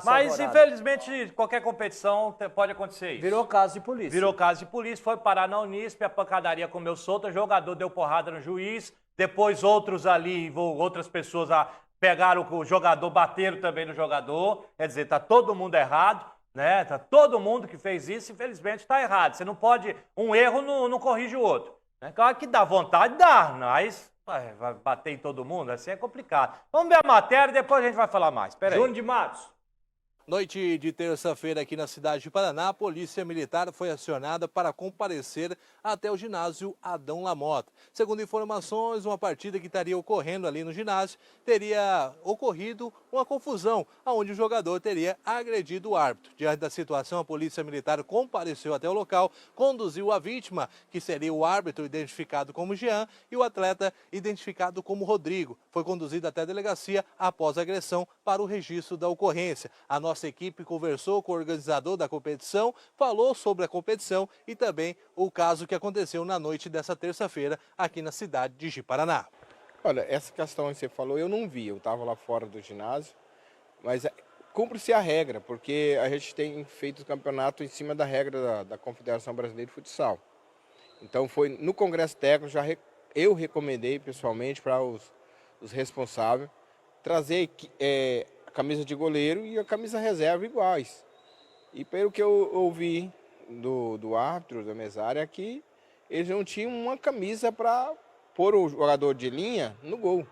Mas, infelizmente, qualquer competição pode acontecer isso. Virou caso de polícia. Virou caso de polícia, foi parar na Unisp, a pancadaria comeu solta, o jogador deu porrada no juiz, depois outros ali, outras pessoas pegaram o jogador, bateram também no jogador, quer dizer, tá todo mundo errado, né? Tá todo mundo que fez isso, infelizmente, tá errado. Você não pode, um erro não corrige o outro. Né? Claro que dá vontade, dá, mas vai bater em todo mundo, assim é complicado. Vamos ver a matéria, depois a gente vai falar mais. Pera aí. Júnior de Matos. Noite de terça-feira aqui na cidade de Paraná, a Polícia Militar foi acionada para comparecer até o ginásio Adão Lamota. Segundo informações, uma partida que estaria ocorrendo ali no ginásio teria ocorrido uma confusão, onde o jogador teria agredido o árbitro. Diante da situação, a Polícia Militar compareceu até o local, conduziu a vítima, que seria o árbitro identificado como Jean, e o atleta identificado como Rodrigo. Foi conduzido até a delegacia após a agressão para o registro da ocorrência. A nossa equipe conversou com o organizador da competição, falou sobre a competição e também o caso que aconteceu na noite dessa terça-feira aqui na cidade de Ji-Paraná. Olha, essa questão que você falou eu não vi, eu estava lá fora do ginásio, mas cumpre-se a regra, porque a gente tem feito o campeonato em cima da regra da Confederação Brasileira de Futsal. Então foi no Congresso Técnico, eu recomendei pessoalmente para os responsáveis trazer a camisa de goleiro e a camisa reserva iguais. E pelo que eu ouvi do árbitro, da mesária, é que eles não tinham uma camisa para pôr o jogador de linha no gol.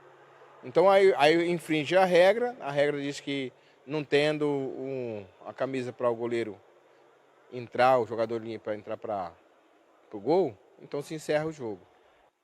Então aí infringe a regra diz que não tendo a camisa para o goleiro entrar, o jogador de linha para entrar para o gol, então se encerra o jogo.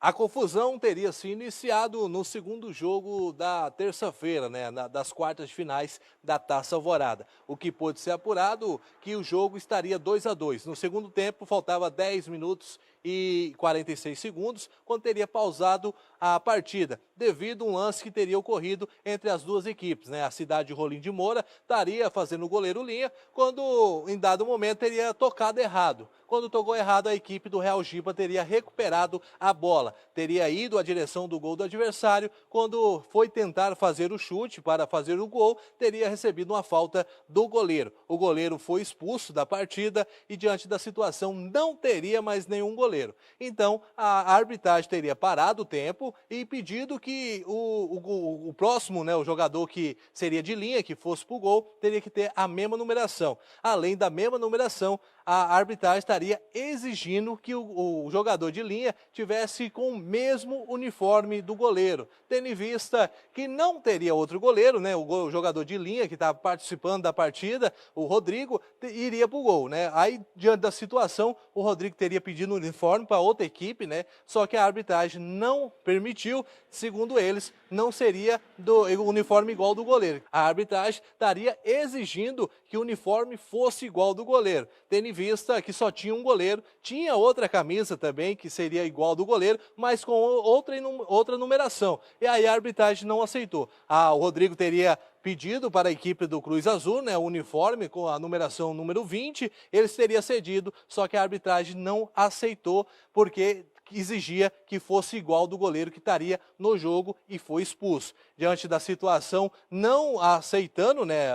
A confusão teria se iniciado no segundo jogo da terça-feira, né, das quartas de finais da Taça Alvorada. O que pôde ser apurado que o jogo estaria 2-2. No segundo tempo, faltava 10 minutos e 46 segundos, quando teria pausado a partida, devido a um lance que teria ocorrido entre as duas equipes. Né? A cidade de Rolim de Moura estaria fazendo o goleiro linha, quando em dado momento teria tocado errado. Quando tocou errado, a equipe do Real Giba teria recuperado a bola, teria ido à direção do gol do adversário, quando foi tentar fazer o chute para fazer o gol, teria recebido uma falta do goleiro. O goleiro foi expulso da partida e diante da situação não teria mais nenhum goleiro. Então, a arbitragem teria parado o tempo e pedido que o próximo, né, o jogador que seria de linha, que fosse para o gol, teria que ter a mesma numeração. Além da mesma numeração, a arbitragem estaria exigindo que o jogador de linha tivesse com o mesmo uniforme do goleiro, tendo em vista que não teria outro goleiro, né? O jogador de linha que estava participando da partida, o Rodrigo, iria para o gol, né? Aí, diante da situação, o Rodrigo teria pedido um uniforme para outra equipe, né? Só que a arbitragem não permitiu, segundo eles, não seria o uniforme igual do goleiro. A arbitragem estaria exigindo que o uniforme fosse igual ao do goleiro, tendo em vista que só tinha um goleiro, tinha outra camisa também que seria igual do goleiro, mas com outra numeração. E aí a arbitragem não aceitou. O Rodrigo teria pedido para a equipe do Cruz Azul, né, o uniforme com a numeração número 20, eles teriam cedido, só que a arbitragem não aceitou, porque exigia que fosse igual do goleiro que estaria no jogo e foi expulso. Diante da situação, não aceitando, né,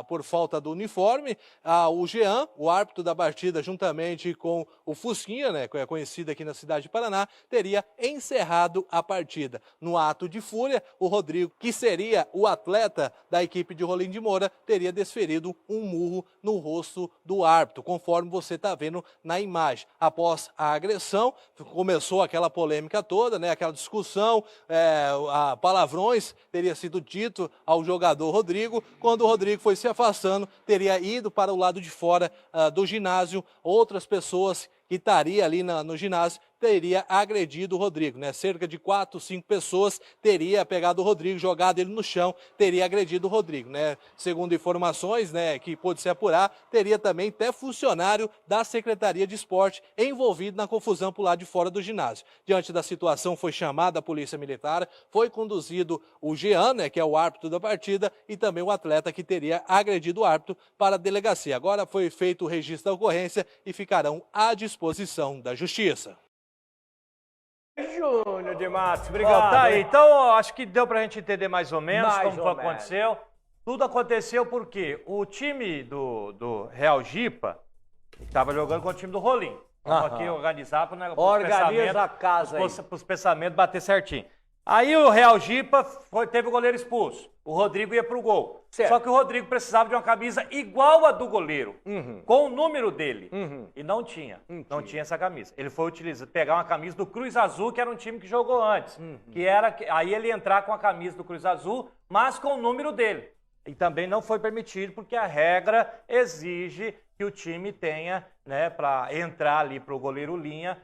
por falta do uniforme, o Jean, o árbitro da partida, juntamente com o Fusquinha, né, que é conhecido aqui na cidade de Paraná, teria encerrado a partida. No ato de fúria, o Rodrigo, que seria o atleta da equipe de Rolim de Moura, teria desferido um murro no rosto do árbitro, conforme você está vendo na imagem. Após a agressão, começou aquela polêmica toda, né, aquela discussão, palavrões teria sido dito ao jogador Rodrigo. Quando o Rodrigo foi se afastando, teria ido para o lado de fora do ginásio. Outras pessoas que estariam ali no ginásio teria agredido o Rodrigo, né? Cerca de 4, 5 pessoas teria pegado o Rodrigo, jogado ele no chão, teria agredido o Rodrigo, né? Segundo informações, né, que pôde se apurar, teria também até funcionário da Secretaria de Esporte envolvido na confusão por lá de fora do ginásio. Diante da situação, foi chamada a Polícia Militar, foi conduzido o Jean, né, que é o árbitro da partida, e também o atleta que teria agredido o árbitro para a delegacia. Agora foi feito o registro da ocorrência e ficarão à disposição da Justiça. Júnior de Matos, obrigado. Tá aí. Então, acho que deu pra gente entender mais ou menos Mais como ou aconteceu. Tudo aconteceu porque o time do Real Jipa estava jogando com o time do Rolim. Vamos aqui organizar para Organiza a casa aí. Para os pensamentos bater certinho. Aí o Real Jipa teve o goleiro expulso. O Rodrigo ia pro gol. Certo. Só que o Rodrigo precisava de uma camisa igual a do goleiro, com o número dele. E não tinha. Não tinha essa camisa. Ele foi pegar uma camisa do Cruz Azul, que era um time que jogou antes. Aí ele ia entrar com a camisa do Cruz Azul, mas com o número dele. E também não foi permitido, porque a regra exige que o time tenha, né, para entrar ali pro goleiro linha,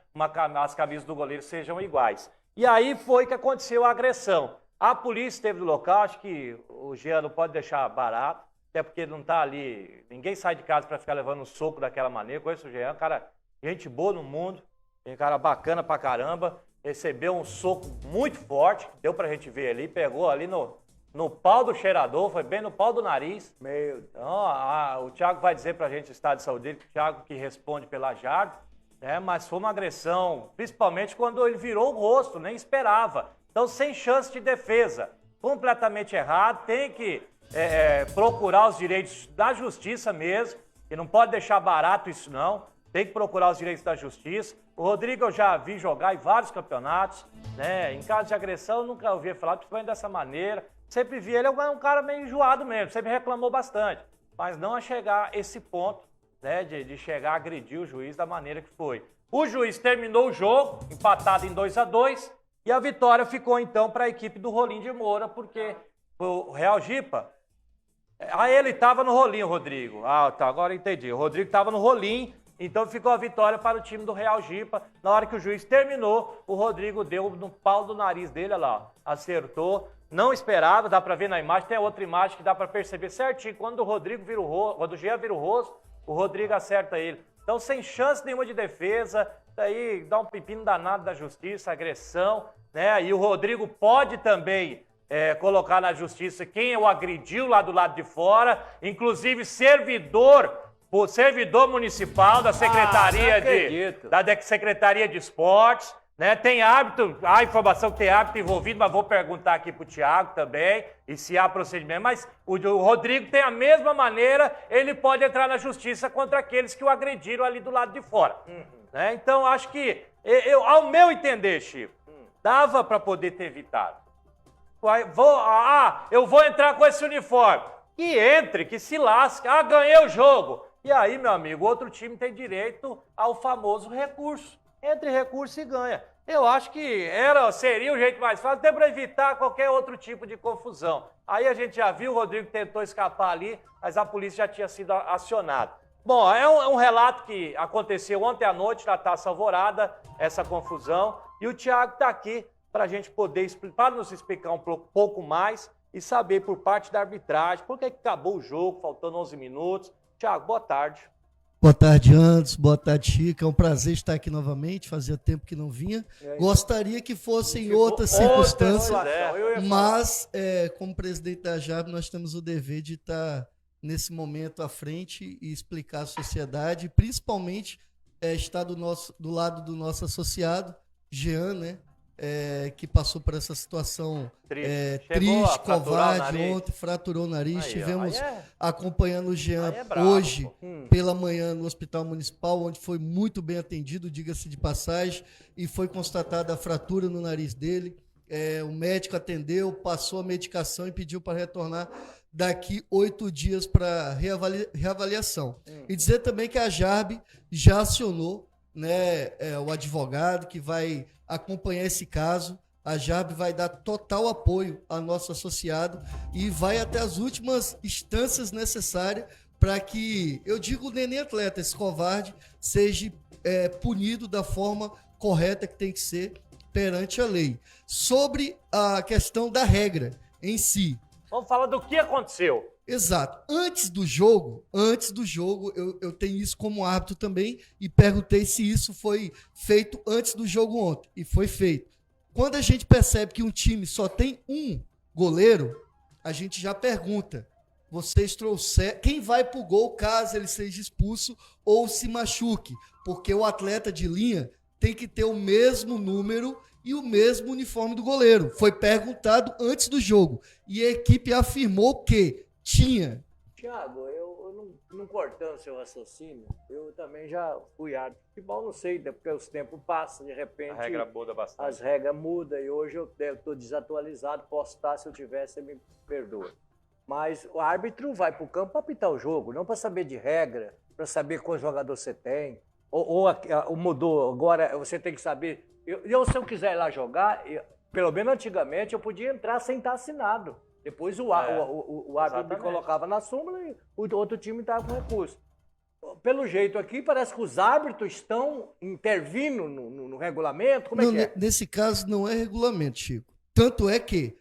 as camisas do goleiro sejam iguais. E aí foi que aconteceu a agressão. A polícia esteve no local, acho que o Jean não pode deixar barato, até porque ele não está ali, ninguém sai de casa para ficar levando um soco daquela maneira. Conheço o Jean, cara, gente boa no mundo, um cara bacana pra caramba, recebeu um soco muito forte, deu pra gente ver ali, pegou ali no pau do cheirador, foi bem no pau do nariz. Então, o Thiago vai dizer pra gente o estado de saúde dele, o Thiago que responde pela Jardim. Mas foi uma agressão, principalmente quando ele virou o rosto, nem esperava. Então, sem chance de defesa. Completamente errado, tem que procurar os direitos da justiça mesmo, e não pode deixar barato isso não, tem que procurar os direitos da justiça. O Rodrigo eu já vi jogar em vários campeonatos, né? Em caso de agressão eu nunca ouvi falar, principalmente dessa maneira. Sempre vi ele, é um cara meio enjoado mesmo, sempre reclamou bastante, mas não a chegar a esse ponto, né, de chegar a agredir o juiz da maneira que foi. O juiz terminou o jogo, empatado em 2-2, e a vitória ficou então para a equipe do Rolim de Moura, porque o Real Jipa, ele estava no Rolim, o Rodrigo. Tá, agora entendi. O Rodrigo estava no Rolim, então ficou a vitória para o time do Real Jipa. Na hora que o juiz terminou, o Rodrigo deu no pau do nariz dele, olha lá, acertou. Não esperava, dá para ver na imagem, tem outra imagem que dá para perceber certinho. Quando o Rodrigo vira o rosto, quando o Jean vira o rosto, o Rodrigo acerta ele. Então, sem chance nenhuma de defesa, daí dá um pepino danado da justiça, agressão, né? E o Rodrigo pode também colocar na justiça quem o agrediu lá do lado de fora, inclusive servidor municipal da Secretaria de Esportes, né? Tem árbitro, há informação que tem árbitro envolvido, mas vou perguntar aqui pro Thiago também, e se há procedimento. Mas o Rodrigo tem a mesma maneira, ele pode entrar na justiça contra aqueles que o agrediram ali do lado de fora. Né? Então, acho que, ao meu entender, Chico, dava para poder ter evitado. Eu vou entrar com esse uniforme. Que entre, que se lasque. Ganhei o jogo. E aí, meu amigo, outro time tem direito ao famoso recurso. Entre recurso e ganha. Eu acho que seria o jeito mais fácil, até para evitar qualquer outro tipo de confusão. Aí a gente já viu, o Rodrigo tentou escapar ali, mas a polícia já tinha sido acionada. Bom, é um relato que aconteceu ontem à noite na Taça Alvorada, essa confusão, e o Thiago está aqui para a gente poder para nos explicar um pouco mais e saber por parte da arbitragem por que acabou o jogo, faltando 11 minutos. Thiago, boa tarde. Boa tarde, Anderson. Boa tarde, Chico. É um prazer estar aqui novamente. Fazia tempo que não vinha. Gostaria que fosse em outras circunstâncias, mas, como presidente da JAB, nós temos o dever de estar nesse momento à frente e explicar à sociedade, principalmente estar do lado do nosso associado, Jean, né? Que passou por essa situação triste, covarde, ontem fraturou o nariz. Estivemos acompanhando o Jean hoje pela manhã no Hospital Municipal, onde foi muito bem atendido, diga-se de passagem, e foi constatada a fratura no nariz dele. O médico atendeu, passou a medicação e pediu para retornar daqui 8 dias para reavaliação. E dizer também que a JARB já acionou, né, o advogado que vai acompanhar esse caso. A JARB vai dar total apoio ao nosso associado e vai até as últimas instâncias necessárias para que, eu digo, o neném atleta, esse covarde, seja punido da forma correta que tem que ser perante a lei. Sobre a questão da regra em si. Vamos falar do que aconteceu. Exato. Antes do jogo, eu tenho isso como árbitro também e perguntei se isso foi feito antes do jogo ontem. E foi feito. Quando a gente percebe que um time só tem um goleiro, a gente já pergunta, vocês trouxeram, quem vai pro gol caso ele seja expulso ou se machuque? Porque o atleta de linha tem que ter o mesmo número e o mesmo uniforme do goleiro. Foi perguntado antes do jogo. E a equipe afirmou que Tinha. Tiago, eu não cortando seu raciocínio, eu também já fui árbitro de futebol, não sei, porque os tempos passam, de repente... A regra muda bastante. As regras mudam e hoje eu estou desatualizado, posso estar, se eu tiver, você me perdoa. Mas o árbitro vai para o campo para apitar o jogo, não para saber de regra, para saber quantos jogadores você tem, ou mudou, agora você tem que saber... Se eu quiser ir lá jogar, pelo menos antigamente, eu podia entrar sem estar assinado. Depois o árbitro me colocava na súmula e o outro time estava com recurso. Pelo jeito aqui, parece que os árbitros estão intervindo no regulamento. Como é que é? Nesse caso, não é regulamento, Chico. Tanto é que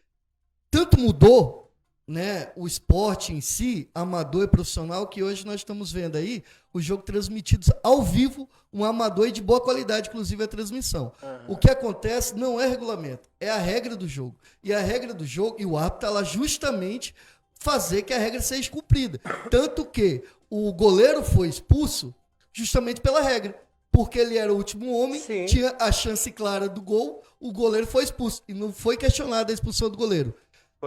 tanto mudou, né, o esporte em si, amador e profissional, que hoje nós estamos vendo aí o jogo transmitido ao vivo, um amador e de boa qualidade, inclusive a transmissão. Uhum. O que acontece não é regulamento, é a regra do jogo. E a regra do jogo, e o árbitro está lá justamente fazer que a regra seja cumprida. Tanto que o goleiro foi expulso justamente pela regra. Porque ele era o último homem, sim, tinha a chance clara do gol, o goleiro foi expulso. E não foi questionada a expulsão do goleiro.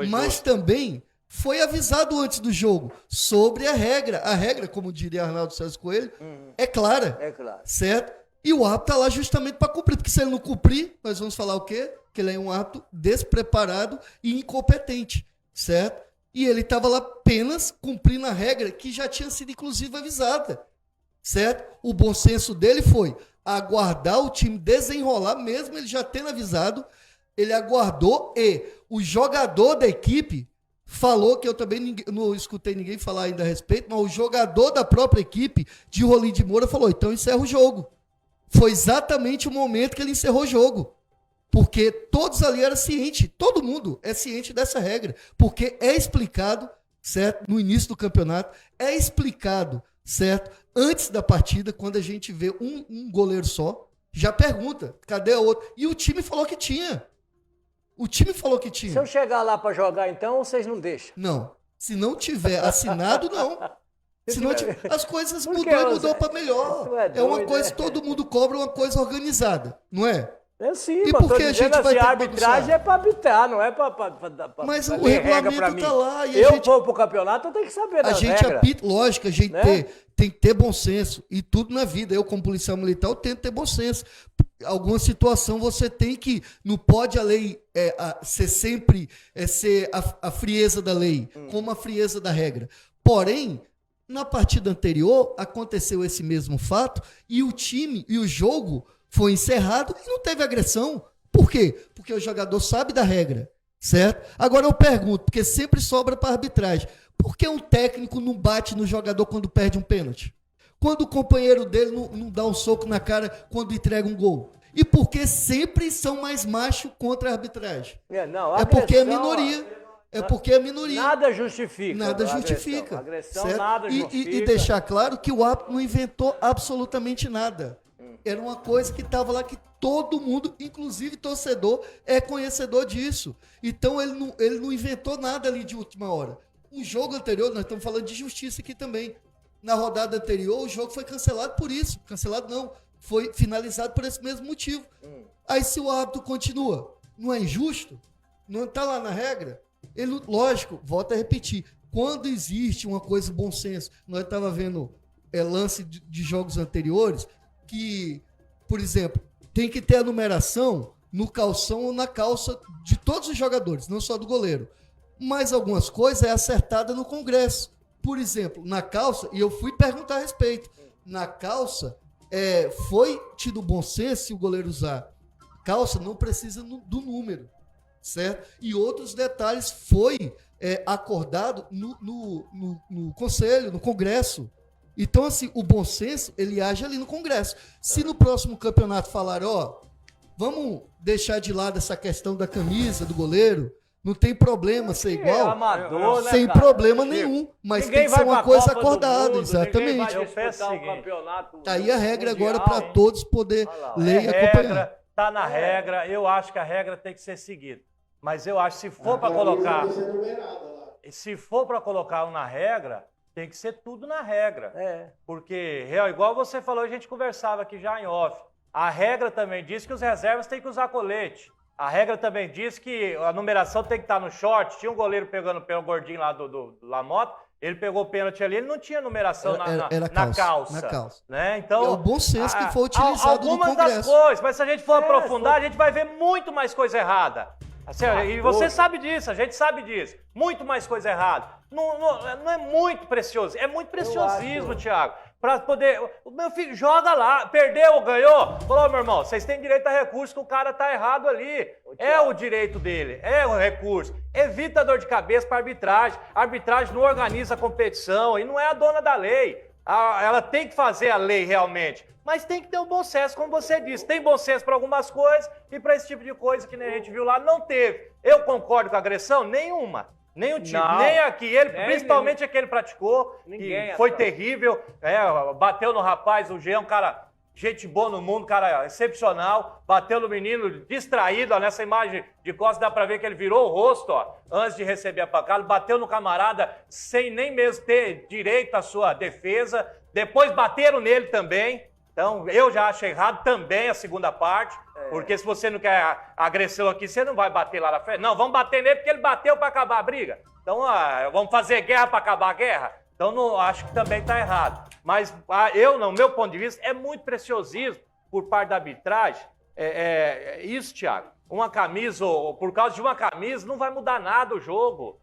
Mas também foi avisado antes do jogo sobre a regra. A regra, como diria Arnaldo César Coelho, é clara. É claro. Certo? E o árbitro está lá justamente para cumprir. Porque se ele não cumprir, nós vamos falar o quê? Que ele é um árbitro despreparado e incompetente. Certo? E ele estava lá apenas cumprindo a regra que já tinha sido, inclusive, avisada. Certo? O bom senso dele foi aguardar o time desenrolar, mesmo ele já tendo avisado. Ele aguardou e o jogador da equipe falou, que eu também não escutei ninguém falar ainda a respeito, mas o jogador da própria equipe de Rolim de Moura falou, então encerra o jogo. Foi exatamente o momento que ele encerrou o jogo. Porque todos ali eram cientes, todo mundo é ciente dessa regra. Porque é explicado, certo? No início do campeonato, é explicado, certo? Antes da partida, quando a gente vê um goleiro só, já pergunta, cadê o outro? E o time falou que tinha. O time falou que tinha. Se eu chegar lá para jogar, então, vocês não deixam? Não. Se não tiver assinado, não. Se não tiver, as coisas mudou para melhor. É uma coisa que todo mundo cobra, uma coisa organizada, não é? É sim, e por que a gente vai ter a arbitragem é para arbitrar, não é para mas o regulamento está lá. E eu vou pro campeonato, eu tenho que saber das regras. A gente apita, lógico, a gente tem que ter bom senso. E tudo na vida. Eu, como policial militar, eu tento ter bom senso. Alguma situação você tem que... Não pode a lei ser sempre ser a frieza da lei, como a frieza da regra. Porém, na partida anterior, aconteceu esse mesmo fato e o time e o jogo foi encerrado e não teve agressão. Por quê? Porque o jogador sabe da regra, certo? Agora eu pergunto, porque sempre sobra para arbitragem, por que um técnico não bate no jogador quando perde um pênalti? Quando o companheiro dele não dá um soco na cara quando entrega um gol? E por que sempre são mais machos contra a arbitragem? É porque é minoria. É porque é minoria. Nada justifica. Nada justifica. Agressão certo? Nada justifica. E deixar claro que o árbitro não inventou absolutamente nada. Era uma coisa que estava lá que todo mundo, inclusive torcedor, é conhecedor disso. Então ele não inventou nada ali de última hora. Um jogo anterior, nós estamos falando de justiça aqui também. Na rodada anterior, o jogo foi cancelado por isso. Cancelado não. Foi finalizado por esse mesmo motivo. Aí se o árbitro continua, não é injusto? Não está lá na regra? Ele, lógico, volta a repetir. Quando existe uma coisa bom senso, nós estávamos vendo lance de jogos anteriores, que, por exemplo, tem que ter a numeração no calção ou na calça de todos os jogadores, não só do goleiro. Mas algumas coisas é acertada no Congresso. Por exemplo, na calça, e eu fui perguntar a respeito, na calça foi tido bom senso se o goleiro usar calça, não precisa do número, certo? E outros detalhes foi acordado no Conselho, no Congresso. Então, assim, o bom senso, ele age ali no Congresso. Se no próximo campeonato falar, vamos deixar de lado essa questão da camisa do goleiro, não tem problema ser igual, amador, sem problema nenhum, mas tem que ser uma coisa acordada, exatamente. Tá aí a regra agora para todos poder ler e acompanhar. Tá na regra, eu acho que a regra tem que ser seguida. Mas eu acho que se for para colocar na regra, tem que ser tudo na regra. Porque, igual você falou, a gente conversava aqui já em off. A regra também diz que os reservas têm que usar colete. A regra também diz que a numeração tem que estar no short. Tinha um goleiro pegando pelo gordinho lá do Lamotta, ele pegou o pênalti ali, ele não tinha numeração na calça. Né? Então, é o bom senso que foi utilizado no Congresso. Algumas das coisas, mas se a gente for aprofundar, a gente vai ver muito mais coisa errada. Assim, e você sabe disso, a gente sabe disso. Muito mais coisa errada. Não é muito precioso, é muito preciosismo, Thiago. Pra poder. O meu filho joga lá, perdeu ou ganhou. Falou, meu irmão, vocês têm direito a recurso que o cara tá errado ali. É o direito dele, é o recurso. Evita dor de cabeça para arbitragem. A arbitragem não organiza a competição e não é a dona da lei. Ela tem que fazer a lei realmente. Mas tem que ter o bom senso, como você disse. Tem bom senso para algumas coisas e para esse tipo de coisa que nem a gente viu lá, não teve. Eu concordo com a agressão? Nenhuma. Nem o time, nem aqui. Ele, principalmente aquele praticou, que foi terrível. Bateu no rapaz, o Jean, um cara, gente boa no mundo, cara excepcional. Bateu no menino, distraído, ó, nessa imagem de costas dá pra ver que ele virou o rosto, ó, antes de receber a pancada. Bateu no camarada sem nem mesmo ter direito à sua defesa. Depois bateram nele também. Então, eu já acho errado também a segunda parte, porque se você não quer agressão aqui, você não vai bater lá na frente. Não, vamos bater nele porque ele bateu para acabar a briga. Então, vamos fazer guerra para acabar a guerra? Então, não, acho que também está errado. Mas no meu ponto de vista, é muito preciosismo por parte da arbitragem. Isso, Thiago. Uma camisa, ou por causa de uma camisa, não vai mudar nada o jogo.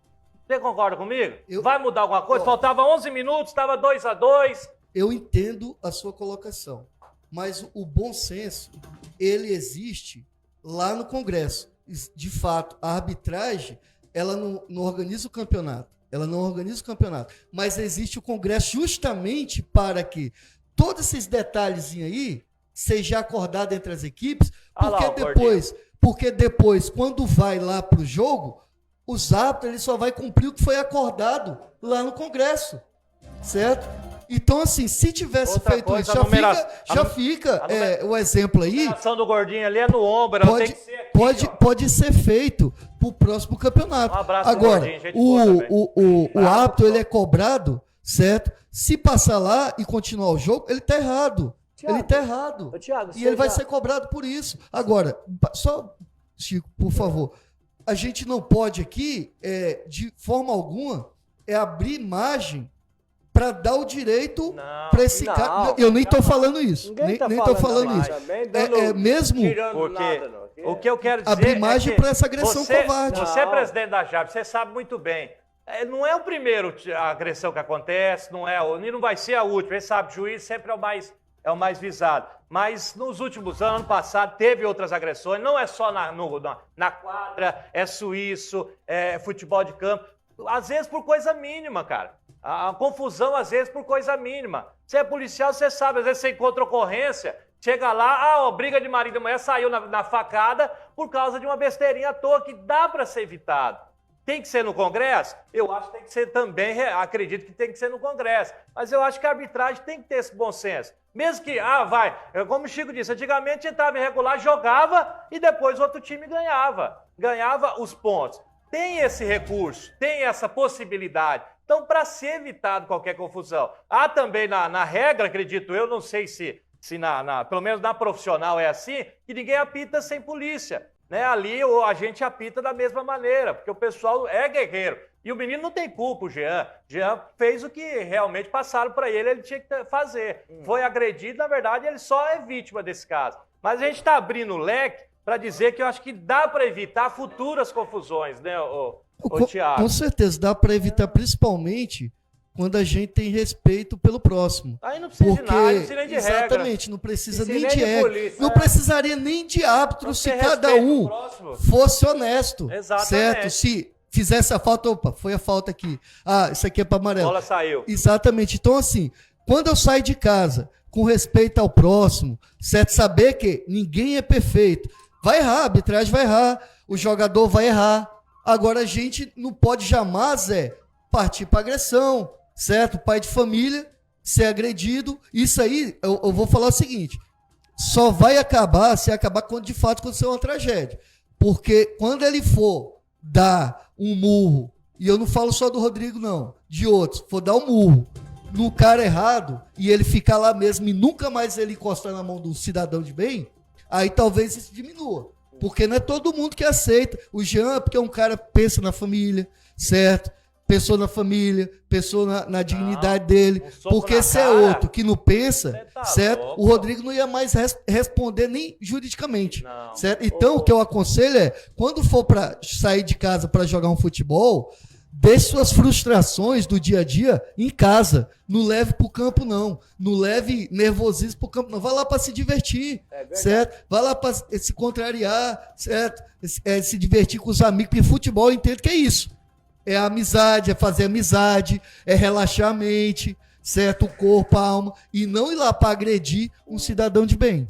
Você concorda comigo? Vai mudar alguma coisa? Faltava 11 minutos, estava 2-2. Eu entendo a sua colocação, mas o bom senso, ele existe lá no Congresso. De fato, a arbitragem, ela não organiza o campeonato. Ela não organiza o campeonato. Mas existe o Congresso justamente para que todos esses detalhes aí seja acordado entre as equipes, porque depois, quando vai lá para o jogo, os árbitros ele só vai cumprir o que foi acordado lá no Congresso, certo? Então, assim, se tivesse feito isso, já fica o exemplo aí. A ação do gordinho ali é no ombro, tem que ser aqui, pode ser feito pro próximo campeonato. Um abraço. Agora, o árbitro, ele é cobrado, certo? Se passar lá e continuar o jogo, ele tá errado. Thiago, ele tá errado. Thiago, e ele vai ser cobrado por isso. Agora, só, Chico, por favor, a gente não pode aqui, de forma alguma, abrir margem para dar o direito para esse cara. Eu nem estou falando isso. Nem estou falando isso. Mesmo porque o que eu quero dizer abrir margem para essa agressão covarde. Você é presidente da JAB, você sabe muito bem. Não é o primeiro a agressão que acontece, e não vai ser a última. Você sabe, o juiz sempre é o mais visado. Mas nos últimos anos, ano passado, teve outras agressões. Não é só na quadra, é suíço, é futebol de campo. Às vezes por coisa mínima, cara. A confusão, às vezes, por coisa mínima. Você é policial, você sabe, às vezes você encontra ocorrência, chega lá, briga de marido e mulher saiu na facada por causa de uma besteirinha à toa que dá para ser evitado. Tem que ser no Congresso? Eu acho que tem que ser também, acredito que tem que ser no Congresso. Mas eu acho que a arbitragem tem que ter esse bom senso. Mesmo que, como o Chico disse, antigamente entrava irregular, jogava e depois outro time ganhava os pontos. Tem esse recurso, tem essa possibilidade. Então, para ser evitado qualquer confusão. Há também na regra, acredito eu, não sei se pelo menos na profissional é assim, que ninguém apita sem polícia. Né? Ali a gente apita da mesma maneira, porque o pessoal é guerreiro. E o menino não tem culpa, o Jean. Jean fez o que realmente passaram para ele tinha que fazer. Foi agredido, na verdade, ele só é vítima desse caso. Mas a gente está abrindo o leque para dizer que eu acho que dá para evitar futuras confusões, né, Thiago? Com certeza, dá para evitar, principalmente quando a gente tem respeito pelo próximo. Aí não precisa de nada, não precisa nem de regra. Exatamente, não precisa nem de regra. Não precisaria nem de árbitro se cada um fosse honesto. Exatamente. Certo? Se fizesse a falta, foi a falta aqui. Isso aqui é para amarelo. A bola saiu. Exatamente. Então, assim, quando eu saio de casa com respeito ao próximo, certo? Saber que ninguém é perfeito. Vai errar, a arbitragem vai errar, o jogador vai errar. Agora a gente não pode jamais partir para agressão, certo? Pai de família ser agredido. Isso aí, eu vou falar o seguinte, só vai acabar se acabar quando de fato acontecer uma tragédia. Porque quando ele for dar um murro, e eu não falo só do Rodrigo não, de outros, for dar um murro no cara errado, e ele ficar lá mesmo e nunca mais ele encostar na mão de um cidadão de bem, aí talvez isso diminua. Porque não é todo mundo que aceita. O Jean, porque é um cara que pensa na família, certo? Pensou na família, pensou na dignidade dele. Porque se é outro que não pensa, certo? Louco. O Rodrigo não ia mais responder nem juridicamente, Não. certo? Então, o que eu aconselho é, quando for para sair de casa para jogar um futebol, deixe suas frustrações do dia a dia em casa. Não leve para o campo, não. Não leve nervosismo para o campo, não. Vá lá para se divertir, certo? Vá lá para se contrariar, certo? Se divertir com os amigos, porque futebol eu entendo que é isso. É a amizade, é fazer amizade, é relaxar a mente, certo? O corpo, a alma, e não ir lá para agredir um cidadão de bem.